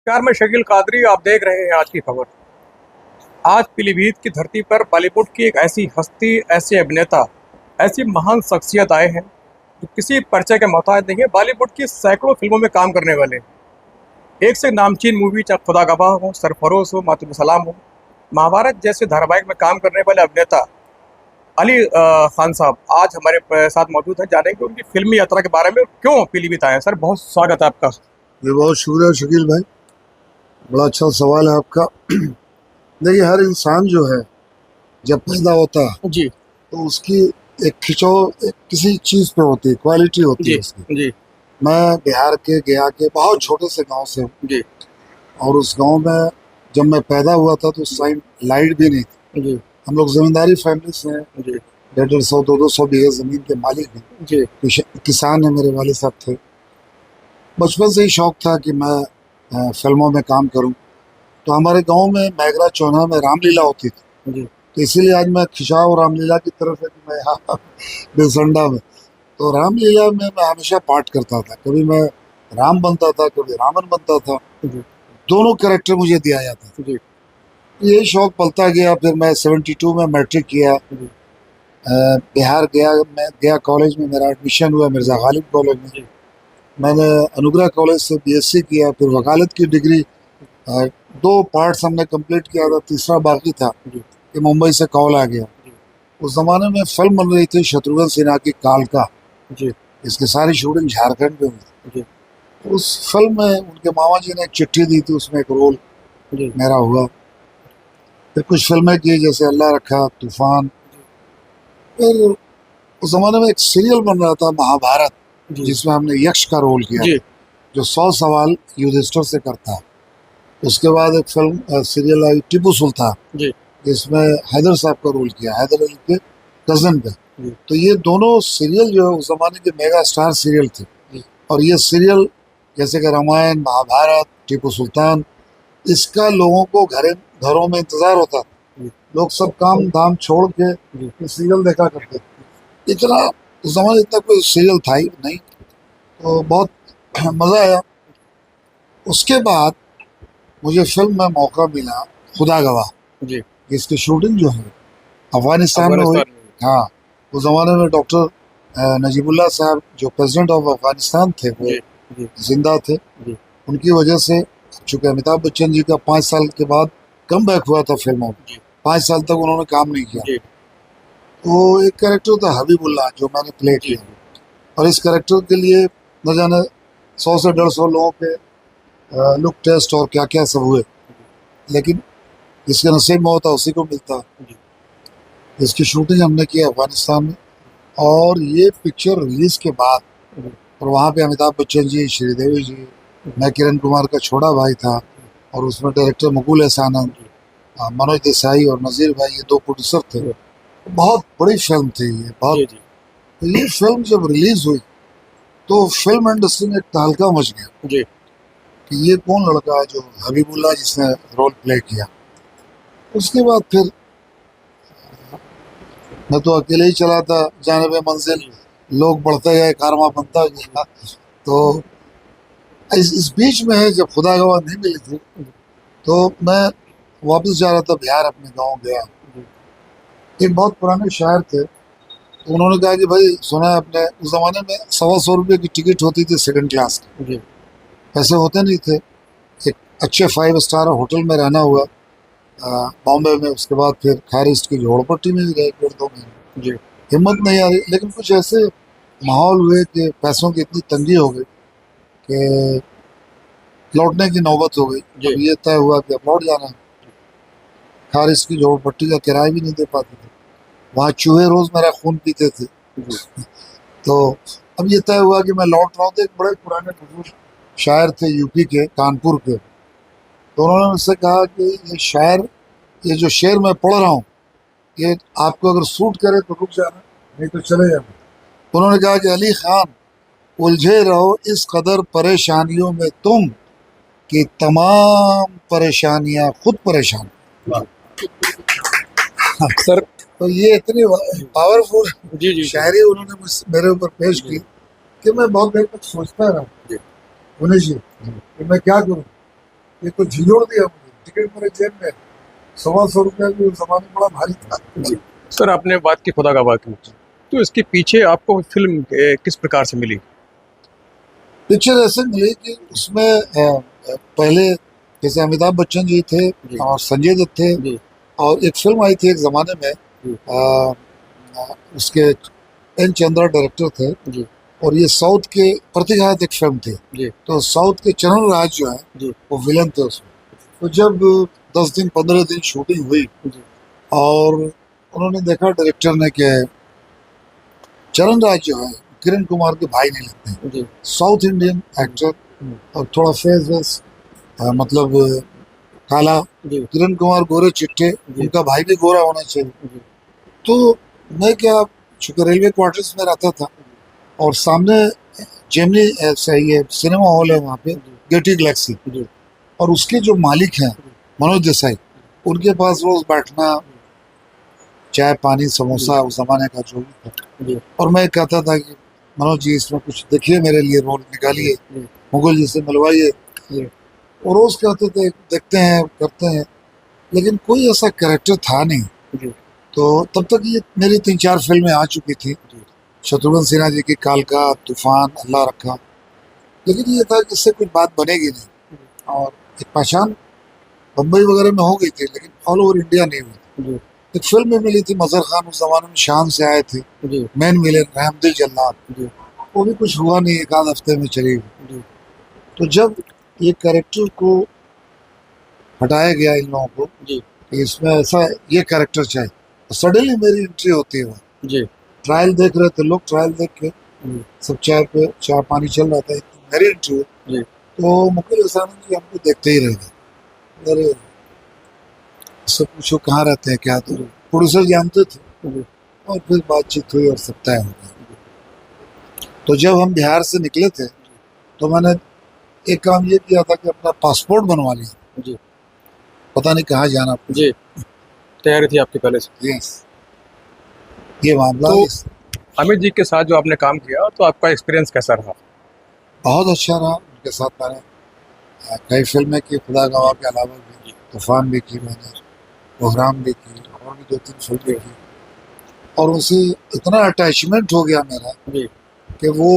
नमस्कार, मैं शकील कादरी। आप देख रहे हैं आज की खबर। आज पीलीभीत की धरती पर बॉलीवुड की एक ऐसी हस्ती, ऐसे अभिनेता, ऐसी महान शख्सियत आए हैं जो किसी परिचय के मोहताज नहीं है। बॉलीवुड की सैकड़ों फिल्मों में काम करने वाले, एक से नामचीन मूवी, चाहे खुदा गवाह हो, सरफरोश हो, मातुम सलाम हो, महाभारत जैसे धारावाहिक में काम करने वाले अभिनेता अली खान साहब आज हमारे साथ मौजूद हैं। जानेंगे उनकी फिल्मी यात्रा के बारे में, क्यों पीलीभीत आए हैं। सर, बहुत स्वागत है आपका। ये बहुत शुक्रिया शकील भाई, बड़ा अच्छा सवाल है आपका। देखिए, हर इंसान जो है जब पैदा होता है जी तो उसकी एक खिंचाव एक किसी चीज पे होती है, क्वालिटी होती है जी उसकी। जी मैं बिहार के गया के बहुत छोटे से गांव से हूँ, जी और उस गांव में जब मैं पैदा हुआ था तो उस टाइम लाइट भी नहीं थी। जी हम लोग जमींदारी फैमिली से हैं, जी 150 200 बीघे जमीन के मालिक हैं। जी किसान है, मेरे वाले साहब थे। बचपन से ही शौक था कि मैं फिल्मों में काम करूं। तो हमारे गांव में मैगरा चौना में रामलीला होती थी, जी तो इसीलिए आज मैं खिंचाव रामलीला की तरफ है कि मैं यहाँ बेसंडा में। तो रामलीला में मैं हमेशा पार्ट करता था, कभी मैं राम बनता था, कभी रावण बनता था। जी दोनों कैरेक्टर मुझे दिया जाता था। जी ये शौक पलता गया। फिर मैं 72 में मैट्रिक किया, जी बिहार गया। मैं गया कॉलेज में, मेरा एडमिशन हुआ मिर्ज़ा गालिब कॉलेज में। जी मैंने अनुग्रह कॉलेज से बीएससी किया, फिर वकालत की डिग्री। अ, 2 पार्ट्स हमने कंप्लीट किया था, तीसरा बाकी था जी कि मुंबई से कॉल आ गया। जी उस जमाने में फिल्म बन रही थी शत्रुघ्न सिन्हा की कालका। जी इसकी सारी शूटिंग झारखंड में हुई थी। जी तो उस फिल्म में उनके मामा जी ने एक चिट्ठी दी थी, उसमें एक रोल जी मेरा हुआ। फिर कुछ फिल्में की, जैसे अल्लाह रखा, तूफान। फिर उस जमाने में एक सीरियल बन रहा था महाभारत, जी जिसमें हमने यक्ष का रोल किया जी था, जो 100 सवाल युधिष्ठिर से करता है। उसके बाद एक फिल्म सीरियल आई टीपू सुल्तान, जी जिसमें हैदर साहब का रोल किया, हैदर अली के कजन का। जी तो ये दोनों सीरियल जो है उस जमाने के मेगा स्टार सीरियल थे। जी और ये सीरियल जैसे कि रामायण, महाभारत, टीपू सुल्तान, इसका लोगों को घरों में इंतजार होता था। जी लोग सब काम धाम छोड़ के जी ये सीरियल देखा करते थे। इतना उस जमाने इतना कोई सीरियल था ही नहीं, तो बहुत मजा आया। उसके बाद मुझे फिल्म में मौका मिला खुदा गवाह, जी जिसकी शूटिंग जो है अफगानिस्तान में हुई। अफगानिस्तान में। हाँ, उस जमाने में डॉक्टर नजीबुल्लाह साहब, जो प्रेसिडेंट ऑफ अफगानिस्तान थे, वो जी जी जिंदा थे। जी उनकी वजह से, चूंकि अमिताभ बच्चन जी का 5 साल के बाद कम बैक हुआ था फिल्मों में, जी 5 साल तक उन्होंने काम नहीं किया। जी तो एक कैरेक्टर था हबीबुल्लाह, जो मैंने प्ले जी किया, और इस कैरेक्टर के लिए न जाने 100 से 150 लोगों के लुक टेस्ट और क्या क्या सब हुए, लेकिन जिसके नसीब में होता उसी को मिलता। जी इसकी शूटिंग हमने की अफगानिस्तान में, और ये पिक्चर रिलीज के बाद, और वहाँ पे अमिताभ बच्चन जी, श्रीदेवी जी, मैं किरण कुमार का छोटा भाई था, और उसमें डायरेक्टर मुकुल एहसानंद, मनोज देसाई और नज़ीर भाई, ये 2 प्रोड्यूसर थे। बहुत बड़ी फिल्म थी ये, बहुत। जी जी तो ये फिल्म जब रिलीज हुई तो फिल्म इंडस्ट्री में एक तहलका मच गया जी कि ये कौन लड़का है जो हबीबुल्लाह जिसने रोल प्ले किया। उसके बाद फिर मैं तो अकेले ही चला था जानिब मंजिल, लोग बढ़ते गए, कारवां बनता गया। तो इस बीच में है, जब खुदा गवाह नहीं मिली थी तो मैं वापस जा रहा था बिहार, अपने गांव गया। एक बहुत पुराने शायर थे, तो उन्होंने कहा कि भाई सुना है अपने, उस जमाने में 125 की टिकट होती थी सेकंड क्लास की, जी पैसे होते नहीं थे। एक अच्छे 5 स्टार होटल में रहना हुआ बॉम्बे में। उसके बाद फिर खैर ईस्ट की झोपड़पट्टी में भी रहे 1.5 महीने। जी हिम्मत नहीं आ रही, लेकिन कुछ ऐसे माहौल हुए कि पैसों की इतनी तंगी हो गई कि लौटने की नौबत हो गई। जी अब ये तय हुआ कि अब लौट जाना है। खैर ईस्ट की झोपड़पट्टी का किराया भी नहीं दे पाते थे, वहाँ चूहे रोज मेरा खून पीते थे। जी तो अब ये तय हुआ कि मैं लौट रहा हूँ। तो एक बड़े पुराने बुजुर्ग शायर थे यूपी के, कानपुर के, तो उन्होंने मुझसे कहा कि ये जो शेर मैं पढ़ रहा हूँ, ये आपको अगर सूट करे तो रुक जाना, नहीं तो चले जाना। उन्होंने कहा कि अली खान, उलझे रहो इस कदर परेशानियों में तुम, कि तमाम परेशानियां खुद परेशान। सर। तो ये इतनी पावरफुल जी जी शायरी उन्होंने मेरे ऊपर पेश की कि मैं बहुत देर तक सोचता रहा, जी उन्हें जी कि मैं क्या करूं। ये तो झिझोड़ दिया मुझे। टिकट मेरे जेब में, 125 रुपया भी उस जमाने में बड़ा भारी था। जी सर, आपने बात की खुदा गवाह की, तो इसके पीछे आपको फिल्म किस प्रकार से मिली? पिक्चर ऐसे मिली कि उसमें पहले जैसे अमिताभ बच्चन जी थे जी और संजय दत्त थे, जी और एक फिल्म आई थी एक जमाने में, जी उसके एन चंद्रा डायरेक्टर थे, जी और ये साउथ के प्रतिघात एक फिल्म थी। जी तो साउथ के चरण राज जो है जी वो विलन थे उसमें। तो जब 10 दिन 15 दिन शूटिंग हुई जी और उन्होंने देखा डायरेक्टर ने कि चरण राज जो है किरण कुमार के भाई नहीं लगते हैं, जी साउथ इंडियन एक्टर हम्म, और थोड़ा फेस वेस मतलब काला, जी किरण कुमार गोरे चिट्टे, जी उनका भाई भी गोरा होना चाहिए। जी तो मैं क्या, चूंकि रेलवे क्वार्टर्स में रहता था और सामने जेमनी ऐसा ये सिनेमा हॉल है वहाँ पे, गेटी गैलेक्सी, जी और उसके जो मालिक हैं मनोज देसाई, उनके पास रोज बैठना, चाय पानी समोसा उस जमाने का जो भी था। जी और मैं कहता था कि मनोज जी इसमें कुछ देखिए, मेरे लिए रोल निकालिए, जी मुगल जी से मिलवाइए। जी और रोज कहते थे देखते हैं करते हैं, लेकिन कोई ऐसा कैरेक्टर था नहीं। जी तो तब तक ये मेरी 3 4 फिल्में आ चुकी थी, जी शत्रुघ्न सिन्हा जी की कालका, तूफान, अल्लाह रखा, लेकिन ये था कि इससे कुछ बात बनेगी नहीं। और एक पहचान बम्बई वगैरह में हो गई थी, लेकिन ऑल ओवर इंडिया नहीं हुई थी। जी एक फिल्म में मिली थी, मजहर खान उस जमाने में शान से आए थे, जी मैन मिले रहमदिल जल्लाद, जी वो भी कुछ हुआ नहीं, एक आध हफ्ते में चली गई। जी तो जब ये कैरेक्टर को हटाया गया इन लोगों को जी कि इसमें ऐसा ये कैरेक्टर चाहिए, तो सडनली मेरी एंट्री होती है वहाँ। जी ट्रायल देख रहे थे लोग, ट्रायल देख के जी सब चाय पे चाय पानी चल रहा था, मेरी एंट्री हुई। जी तो मुकेश असानंद जी हमको देखते ही रह गए, अरे इससे पूछो कहाँ रहते हैं क्या, तो जी प्रोड्यूसर जानते थे, जी और फिर बातचीत हुई और सब तय हो गया। तो जब हम बिहार से निकले थे तो मैंने एक काम ये किया था कि अपना पासपोर्ट बनवा लिया, जी पता नहीं कहाँ जाना। जी तैयारी थी आपकी पहले से। यस, ये मामला तो इस अमित जी के साथ जो आपने काम किया, तो आपका एक्सपीरियंस कैसा रहा? बहुत अच्छा रहा। उनके साथ मैंने कई फिल्में की, खुदा गवाह के अलावा भी तूफान भी की मैंने, कोहराम भी की, और भी 2 3 फिल्में की। और उनसे इतना अटैचमेंट हो गया मेरा जी कि वो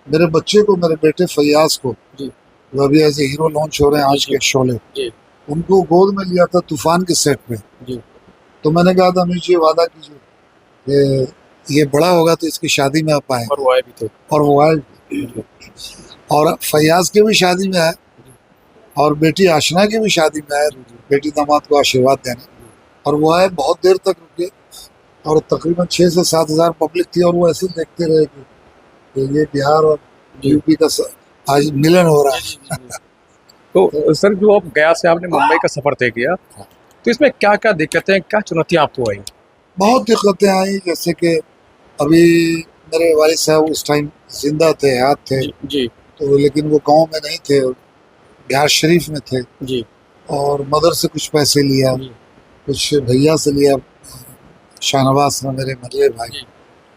मेरे बच्चे को, मेरे बेटे फैयाज को, जी वो अभी एज ए हीरो लॉन्च हो रहे हैं आज जी के शोले, जी उनको गोद में लिया था तूफान के सेट पे। जी तो मैंने कहा था अमित जी वादा कीजिए कि ये बड़ा होगा तो इसकी शादी में आप आए, और वो आए भी थे। और वो आए। जी और फैयाज के भी शादी में आए, और बेटी आशना की भी शादी में आए, जी जी बेटी दामाद को आशीर्वाद देने। और वो आए, बहुत देर तक रुके, और तकरीबन 6 से 7 हज़ार पब्लिक थी, और वो ऐसे देखते रहे कि ये बिहार और जी यूपी का आज मिलन हो रहा जी है। जी जी। तो सर, जो आप गया से आपने मुंबई का सफर तय किया, तो इसमें क्या क्या दिक्कतें, क्या चुनौतियां आपको आई? बहुत दिक्कतें आई, जैसे कि अभी मेरे वालिद साहब उस टाइम जिंदा थे, हयात थे, जी जी तो लेकिन वो गांव में नहीं थे, बिहार शरीफ में थे। जी और मदर से कुछ पैसे लिया, जी कुछ भैया से लिया, शाहनवाज ने, मेरे मदले भाई, जी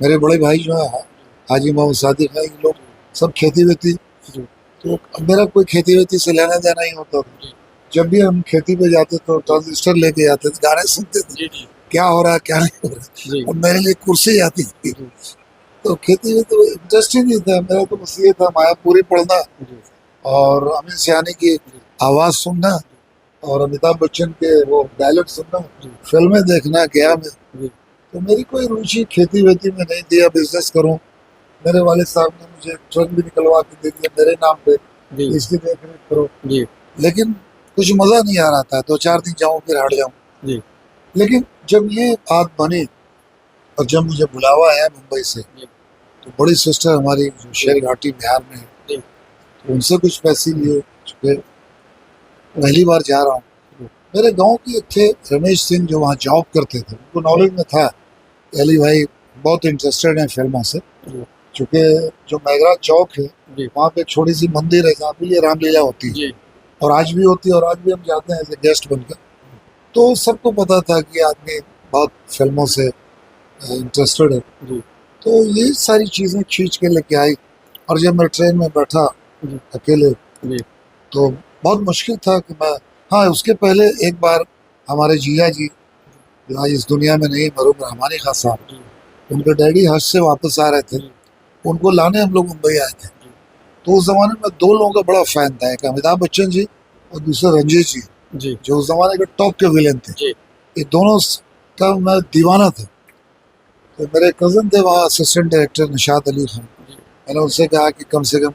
मेरे बड़े भाई जो है हाजी मोहम्मद सादिक है, ये लोग सब खेती वेती। जी तो अब मेरा कोई खेती वेती से लेना देना ही होता था। जी जब भी हम खेती पे जाते तो ट्रांजिस्टर लेके जाते थे, गाने सुनते थे, जी जी क्या हो रहा है क्या नहीं हो रहा। जी और मेरे लिए कुर्सी आती थी, जी तो खेती में तो इंटरेस्ट ही नहीं था मेरा, तो बस ये था मायापुरी पढ़ना जी और अमित सियानी की आवाज़ सुनना और अमिताभ बच्चन के वो डायलॉग सुनना, जी फिल्में देखना गया में। जी तो मेरी कोई रुचि खेती वेती में नहीं दिया, बिजनेस करूं। मेरे वालिद साहब ने मुझे ट्रक भी निकलवा के दे दिया मेरे नाम पे, जी इसकी देख रेख करो। जी लेकिन कुछ मज़ा नहीं आ रहा था, 2 4 दिन जाऊं फिर हट जाऊं। जी लेकिन जब ये बात बनी और जब मुझे बुलावा आया मुंबई से, जी तो बड़ी सिस्टर हमारी जो शेर घाटी बिहार में है, जी तो उनसे कुछ पैसे लिए, चूँकि पहली बार जा रहा हूँ। मेरे गांव के एक थे रमेश सिंह, जो वहाँ जॉब करते थे, उनको नॉलेज में था अली भाई बहुत इंटरेस्टेड हैं फिल्मों से। जी चूँकि जो मेघराज चौक है जी वहाँ पे एक छोटी सी मंदिर है जहाँ पे ये रामलीला होती है, जी और आज भी होती है, और आज भी हम जाते हैं एज ए गेस्ट बनकर। तो सबको पता था कि आदमी बहुत फिल्मों से इंटरेस्टेड है। जी तो ये सारी चीज़ें खींच के लेके आई, और जब मैं ट्रेन में बैठा जी अकेले, जी तो बहुत मुश्किल था कि मैं, हाँ उसके पहले एक बार हमारे जीजा जी जो आज इस दुनिया में नहीं, मरूम रहमानी खान साहब, जी उनके डैडी हज से वापस आ रहे थे, जी उनको लाने हम लोग मुंबई आए थे। जी तो उस जमाने में दो लोगों का बड़ा फैन था, एक अमिताभ बच्चन जी और दूसरे रंजीत जी, जी जो उस जमाने के टॉप के विलेन थे। जी ये दोनों का मैं दीवाना था। तो मेरे कज़न थे वहाँ असिस्टेंट डायरेक्टर निशात अली खान, जी मैंने उनसे कहा कि कम से कम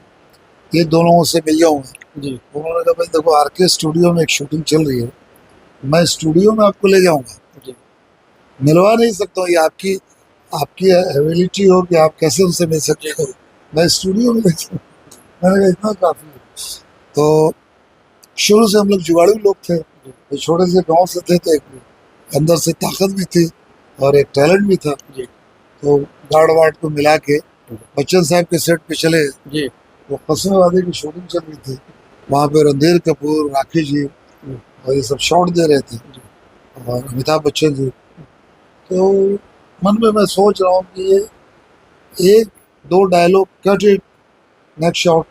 ये दोनों से मिल जाऊंगा। जी उन्होंने कहा भाई देखो आरके स्टूडियो में एक शूटिंग चल रही है, मैं स्टूडियो में आपको ले जाऊंगा, जी मिलवा नहीं सकता हूँ, ये आपकी आपकी एबिलिटी हो कि आप कैसे उनसे मिल सकते जी हो, मैं स्टूडियो में ले जाऊँ। मैंने कहा इतना काफ़ी है। तो शुरू से हम लोग जुगाड़ू लोग थे, जी तो छोटे से गांव से थे, तो एक अंदर से ताकत भी थी और एक टैलेंट भी था। जी तो गार्ड वार्ड को मिला के बच्चन साहब के सेट पे चले। जी वो कसम वादे की शूटिंग चल रही थी, वहाँ पे रणधीर कपूर, राखी जी और ये सब शॉट दे रहे थे, और अमिताभ बच्चन जी। तो मन में मैं सोच रहा हूँ कि ये एक दो dialogue cut it, next shot.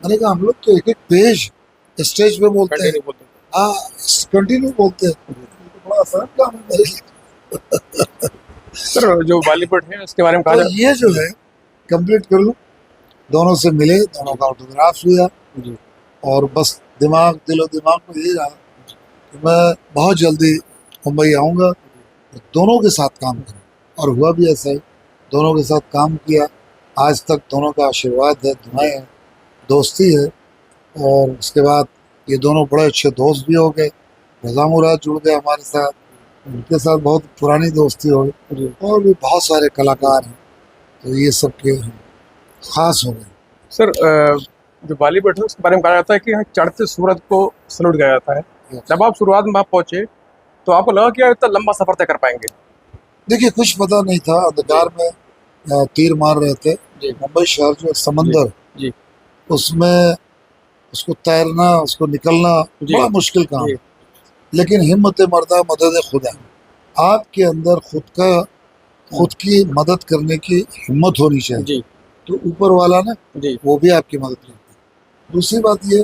मैंने कहा हम लोग तो एक एक पेज स्टेज पे बोलते हैं, कंटिन्यू बोलते हाँ कंटिन्यू बोलते हैं, हैं। ये तो बड़ा आसान काम है मेरे लिए। सर जो बॉलीवुड है उसके बारे में कहा तो जाता ये जो है कंप्लीट कर लूँ, दोनों से मिले, दोनों का ऑटोग्राफ लिया, है जी और बस दिमाग दिलो दिमाग में ये रहा कि मैं बहुत जल्दी मुंबई आऊँगा, दोनों के साथ काम करूँ। और हुआ भी ऐसा ही, दोनों के साथ काम किया। आज तक दोनों का आशीर्वाद है, दुआएं हैं, दोस्ती है। और उसके बाद ये दोनों बड़े अच्छे दोस्त भी हो गए। रज़ा मुराद जुड़ गए हमारे साथ, उनके साथ बहुत पुरानी दोस्ती हो गई। जी और भी बहुत सारे कलाकार हैं, तो ये सब के खास हो गए। सर जो बॉलीवुड है उसके बारे में कहा जाता है कि यहाँ चढ़ते सूरज को सलूट किया जाता है। जब आप शुरुआत में वहाँ पहुंचे तो आपको लगा कि यार इतना लंबा सफर तय कर पाएंगे? देखिए कुछ पता नहीं था, अंधकार में तीर मार रहे थे। जी मुंबई शहर जो है जी समंदर, जी उसमें उसको तैरना, उसको निकलना जी बड़ा मुश्किल काम जी है। लेकिन हिम्मत मर्दा मदद खुदा, आपके अंदर खुद की मदद करने की हिम्मत होनी चाहिए, जी तो ऊपर वाला ना जी वो भी आपकी मदद करता है। दूसरी बात ये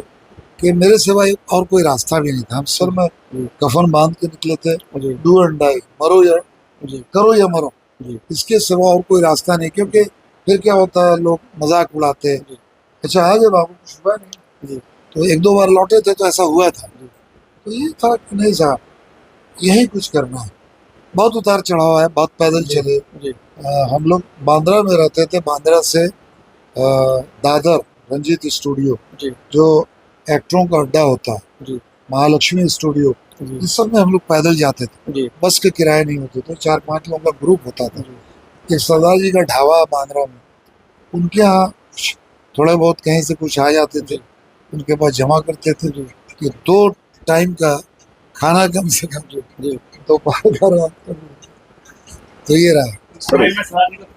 कि मेरे सिवाय और कोई रास्ता भी नहीं था। हम सर में जी कफन बांध के निकले थे, जी डू एंड डाई, मरो या जी करो या मरो, जी इसके सिवा और कोई रास्ता नहीं। क्योंकि फिर क्या होता है, लोग मजाक उड़ाते हैं, जी अच्छा आ गए बाबू, कुछ हुआ नहीं। जी तो एक दो बार लौटे थे तो ऐसा हुआ था। जी तो ये था कि नहीं साहब, यही कुछ करना है। बहुत उतार चढ़ाव है, बहुत पैदल जी चले। जी हम लोग बांद्रा में रहते थे, बांद्रा से दादर रंजीत स्टूडियो, जी जो एक्टरों का अड्डा होता है, जी महालक्ष्मी स्टूडियो, जी इस सब में हम लोग पैदल जाते थे। जी बस के किराए नहीं होते थे, 4-5 लोगों का ग्रुप होता था। जी एक सरदार जी का ढाबा है बांद्रा में, उनके यहाँ थोड़े बहुत कहीं से कुछ आ जाते थे, जी उनके पास जमा करते थे जी कि 2 टाइम का खाना कम से कम जी जी दोपहर का, रात का मिलता। तो ये रहा। सर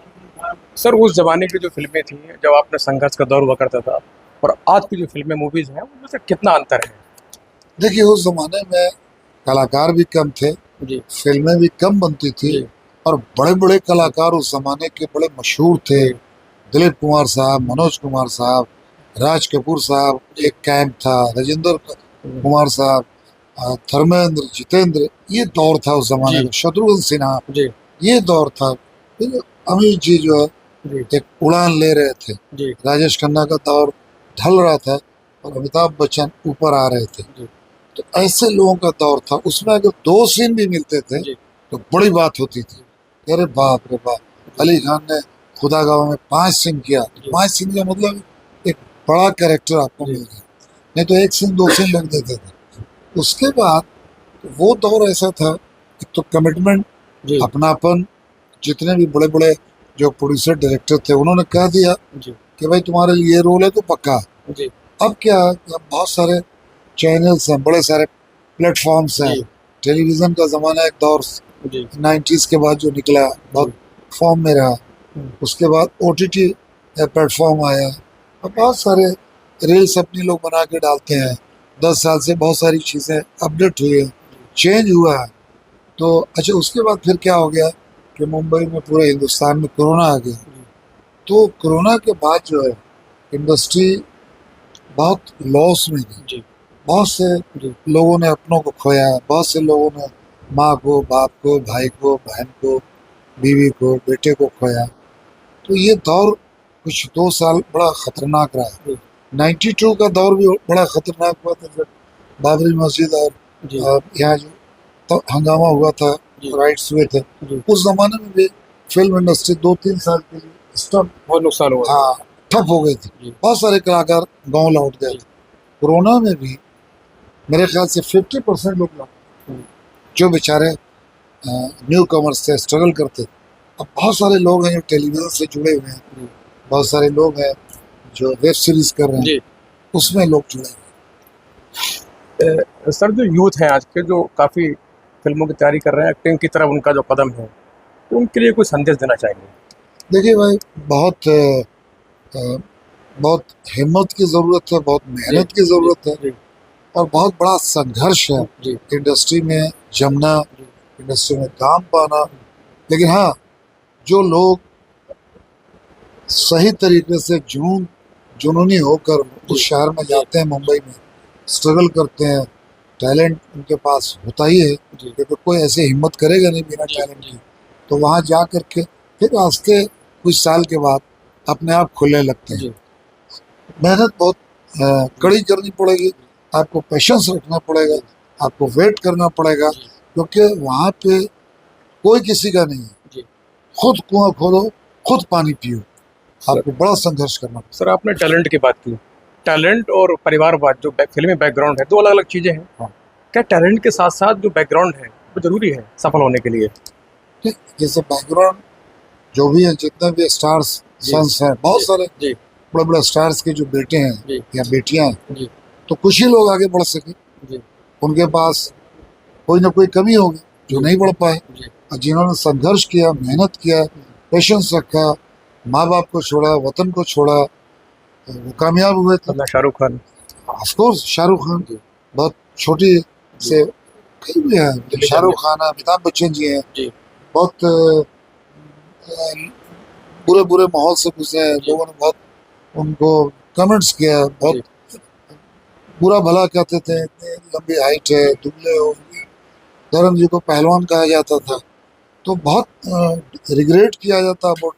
सर उस जमाने की जो फिल्में थी जब आपने संघर्ष का दौर हुआ करता था और आज की जो फिल्में मूवीज हैं उनमें से कितना अंतर है? देखिए उस जमाने में कलाकार भी कम थे, जी फिल्में भी कम बनती थी, जी और बड़े बड़े कलाकार उस जमाने के बड़े मशहूर थे। जी दिलीप कुमार साहब, मनोज कुमार साहब, राज कपूर साहब, एक कैंप था, राजेंद्र कुमार साहब, धर्मेंद्र, जितेंद्र, ये दौर था उस जमाने जी का। शत्रुघ्न सिन्हा, जी ये दौर था। फिर अमित जी जो है जी एक उड़ान ले रहे थे, जी राजेश खन्ना का दौर ढल रहा था और अमिताभ बच्चन ऊपर आ रहे थे। जी तो ऐसे लोगों का दौर था। उसमें अगर 2 सीन भी मिलते थे जी तो बड़ी बात होती थी। अरे बाप रे बाप, अली खान ने खुदा गवाह में 5 सीन किया, जी 5 सीन का मतलब एक बड़ा कैरेक्टर आपको जी मिल गया। नहीं तो 1 सीन 2 सीन लग देते थे। उसके बाद वो दौर ऐसा था, एक तो कमिटमेंट, जी अपनापन, जितने भी बड़े बड़े जो प्रोड्यूसर डायरेक्टर थे उन्होंने कह दिया जी कि भाई तुम्हारे लिए ये रोल है तो पक्का। जी अब क्या है कि अब बहुत सारे चैनल्स हैं, बड़े सारे प्लेटफॉर्म्स हैं, जी टेलीविज़न का ज़माना एक दौर जी 90s के बाद जो निकला बहुत फॉर्म में रहा। उसके बाद OTT प्लेटफॉर्म आया, और बहुत सारे रील्स अपनी लोग बना के डालते हैं। 10 साल से बहुत सारी चीज़ें अपडेट हुई है, चेंज हुआ है। तो अच्छा उसके बाद फिर क्या हो गया कि मुंबई में, पूरे हिंदुस्तान में कोरोना आ गया। तो कोरोना के बाद जो है इंडस्ट्री बहुत लॉस में गई। जी बहुत से जी लोगों ने अपनों को खोया है, बहुत से लोगों ने माँ को, बाप को, भाई को, बहन को, बीवी को, बेटे को खोया। तो ये दौर कुछ 2 साल बड़ा खतरनाक रहा है। जी 92 का दौर भी बड़ा खतरनाक हुआ था, जब बाबरी मस्जिद और जी यहाँ जो तो हंगामा हुआ था, जी राइट्स हुए थे, जी उस जमाने में भी फिल्म इंडस्ट्री 2-3 साल के लिए स्टॉप, बहुत नुकसान हुआ। हाँ, ठप हो गई थी। जी बहुत सारे कलाकार गांव लौट गए जी थे। कोरोना में भी मेरे ख्याल से 50% लोग लौटे, जी जो बेचारे न्यू कमर्स से स्ट्रगल करते थे। अब बहुत सारे लोग हैं जो टेलीविजन से जुड़े हुए हैं, जी बहुत सारे लोग हैं जो वेब सीरीज कर रहे हैं, जी उसमें लोग जुड़े हुए सर, जो यूथ हैं आज के, जो काफ़ी फिल्मों की तैयारी कर रहे हैं, एक्टिंग की तरफ उनका जो कदम है, तो उनके लिए कोई संदेश देना चाहेंगे? हैं। देखिए भाई, बहुत अ, बहुत हिम्मत की ज़रूरत है, बहुत जी मेहनत की जी ज़रूरत है, जी और बहुत बड़ा संघर्ष है जी इंडस्ट्री में जमना, जी इंडस्ट्री में काम पाना। लेकिन हाँ, जो लोग सही तरीके से जुनूनी होकर उस जी शहर में जी जाते हैं, मुंबई में स्ट्रगल करते हैं, टैलेंट उनके पास होता ही है, जी क्योंकि कोई ऐसे हिम्मत करेगा नहीं बिना जी टैलेंट जी के। तो वहाँ जा करके फिर रास्ते कुछ साल के बाद अपने आप खुलने लगते हैं। जी मेहनत बहुत जी कड़ी करनी पड़ेगी, आपको पेशेंस रखना पड़ेगा, जी आपको वेट करना पड़ेगा, जी क्योंकि वहाँ पे कोई किसी का नहीं है। जी खुद कुआं खोदो, खुद पानी पियो, सर आपको बड़ा संघर्ष करना पड़ेगा। सर, आपने टैलेंट की बात की। टैलेंट और परिवारवाद, जो फिल्मी बैकग्राउंड है, दो अलग अलग चीज़ें हैं। हाँ, क्या टैलेंट के साथ साथ जो बैकग्राउंड है वो ज़रूरी है सफल होने के लिए? ठीक, जैसे बैकग्राउंड जो भी है, जितने भी स्टार्स जी सन्स हैं, बहुत जी सारे जी बड़े बड़े स्टार्स के जो बेटे हैं जी या बेटियां हैं, जी तो कुछ ही लोग आगे बढ़ सके। जी उनके पास कोई ना कोई कमी होगी जो जी नहीं बढ़ पाए, जी और जिन्होंने संघर्ष किया, मेहनत किया, पेशेंस रखा, माँ बाप को छोड़ा, वतन को छोड़ा, तो वो कामयाब हुए थे। अपना शाहरुख खान। ऑफ कोर्स शाहरुख खान जी बहुत छोटी जी से कई भी हैं, दिल्ली शाहरुख दंगल। खान है, अमिताभ बच्चन जी हैं, जी बहुत बुरे बुरे माहौल से गुजरे हैं। जी लोगों ने बहुत उनको कमेंट्स किया, बहुत जी बुरा भला कहते थे, इतनी लंबी हाइट है, दुबले हो। धर्म जी को पहलवान कहा जाता था, तो बहुत रिग्रेट किया जाता, बहुत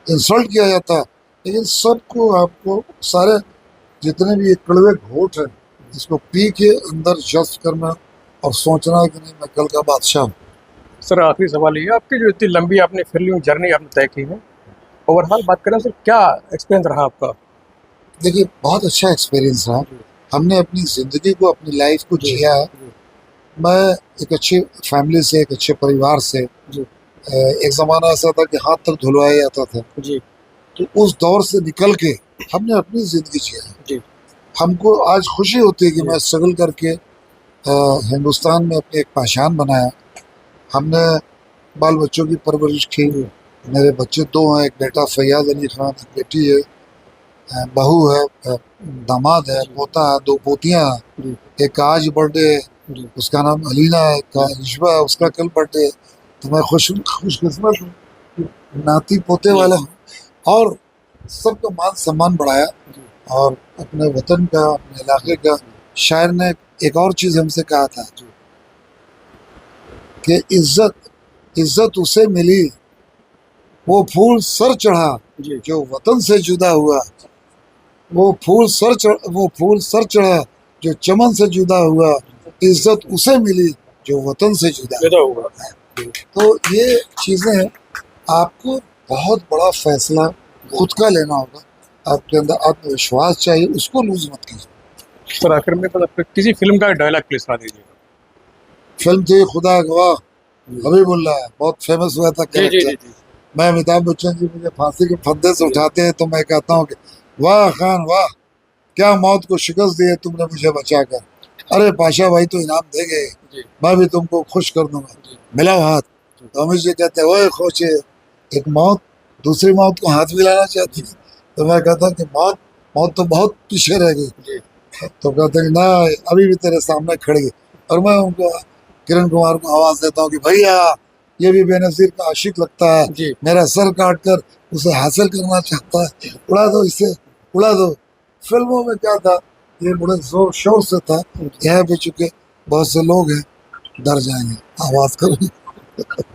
इंसल्ट किया जाता। लेकिन सबको, आपको सारे जितने भी ये कड़वे घोट हैं, इसको पी के अंदर जज्ब करना और सोचना कि नहीं, मैं कल का बादशाह हूँ। सर, आखिरी सवाल ये है, आपकी जो इतनी लंबी आपने फिल्मी जर्नी आपने तय की है, ओवरऑल बात करें सर, क्या एक्सपीरियंस रहा आपका? देखिए, बहुत अच्छा एक्सपीरियंस रहा। जी हमने अपनी ज़िंदगी को, अपनी लाइफ को जी जिया है। जी मैं एक अच्छी फैमिली से, एक अच्छे परिवार से, जी एक ज़माना ऐसा था कि हाथ तक धुलवाया जाता था, जी तो उस दौर से निकल के हमने अपनी ज़िंदगी जिया है। जी हमको आज खुशी होती है कि जी मैं स्ट्रगल करके हिंदुस्तान में अपनी एक पहचान बनाया। हमने बाल बच्चों की परवरिश की। जी मेरे बच्चे 2 हैं, एक बेटा फैयाज अली खान, एक बेटी है, बहू है, दामाद है, जी पोता है, 2 पोतियां हैं। जी एक का आज बर्थडे है, जी उसका नाम अलीना है, एक का जी रिश्वा है, उसका कल बर्थडे है। तो मैं खुशकिस्मत हूँ कि नाती पोते जी वाला हूँ, और सबका मान सम्मान बढ़ाया, जी और अपने वतन का, अपने इलाके का। शायर ने एक और चीज़ हमसे कहा था जी कि इज्जत इज्जत उसे मिली, वो फूल सर चढ़ा जी जो वतन से जुदा हुआ। वो फूल सर चढ़ा जो चमन से जुदा हुआ। इज्जत उसे मिली जो वतन से जुदा पैदा हुआ। हुआ। जी तो ये चीज़ें, आपको बहुत बड़ा फैसला खुद का लेना होगा। आपके अंदर आत्मविश्वास चाहिए, उसको लूज मत कीजिए। सर, आखिर में मतलब किसी फिल्म का डायलॉग प्लीज सुना दीजिएगा। फिल्म थी खुदा गवाह, जी हबीबुल्लाह, बहुत फेमस हुआ था जी जी कैरेक्टर। जी मैं, अमिताभ बच्चन जी मुझे फांसी के फंदे से उठाते हैं तो मैं कहता हूँ कि वाह खान वाह, क्या मौत को शिकस्त दी है तुमने मुझे बचाकर। अरे पाशा भाई तो इनाम देंगे, जी मैं भी तुमको खुश कर दूंगा, जी मिलाओ हाथ। तो अमित जी कहते हैं ओए खोचे, एक मौत दूसरी मौत को हाथ मिलाना चाहती है। तो मैं कहता हूँ कि मौत मौत तो बहुत पीछे रह गई। जी तो कहते हैं ना, अभी भी तेरे सामने खड़ी है। और मैं उनको, किरण कुमार को आवाज देता हूँ कि भैया, ये भी बेनजीर का आशिक लगता है, जी मेरा सर काट कर उसे हासिल करना चाहता है, उड़ा दो इसे, उड़ा दो। फिल्मों में क्या था ये बड़े जोर शोर से था। यहाँ पे चूंकि बहुत से लोग हैं, डर जाएंगे, आवाज करो।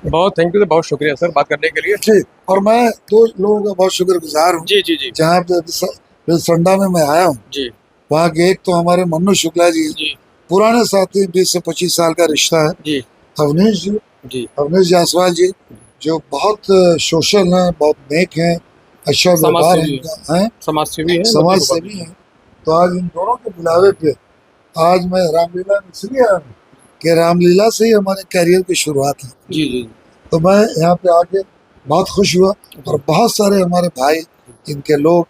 बहुत थैंक यू, बहुत शुक्रिया सर बात करने के लिए। ठीक, और मैं दो लोगों का बहुत शुक्रगुजार हूँ। जी जी जी जहाँ पे संडा में मैं आया हूँ, जी वहाँ के एक तो हमारे मन्नू शुक्ला जी, जी पुराने साथी, 20 से 25 साल का रिश्ता है। जी अवनीश जी, जी अवनीश जायसवाल जी, जो बहुत सोशल हैं, बहुत नेक हैं, अच्छा व्यवहार है समाजसेवी इनका, है, समाज सेवी है, समाज सेवी हैं। तो आज इन दोनों के बुलावे पे आज मैं रामलीला में इसलिए आया हूँ कि रामलीला से ही हमारे कैरियर की शुरुआत है। जी जी तो मैं यहाँ पे आके बहुत खुश हुआ, और बहुत सारे हमारे भाई, इनके लोग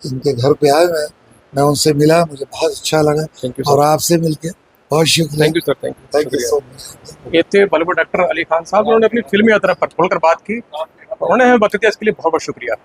इनके घर पे आए हुए हैं, मैं उनसे मिला, मुझे बहुत अच्छा लगा, थैंक यू और सर, आपसे मिलके बहुत शुक्रिया। Thank you sir, thank you, thank you शुक्रिया। So much. ये थे बॉलीवुड एक्टर अली खान साहब, उन्होंने अपनी फिल्मी यात्रा पर खोलकर बात की। उन्होंने हमें वक्त दिया, इसके लिए बहुत बहुत शुक्रिया।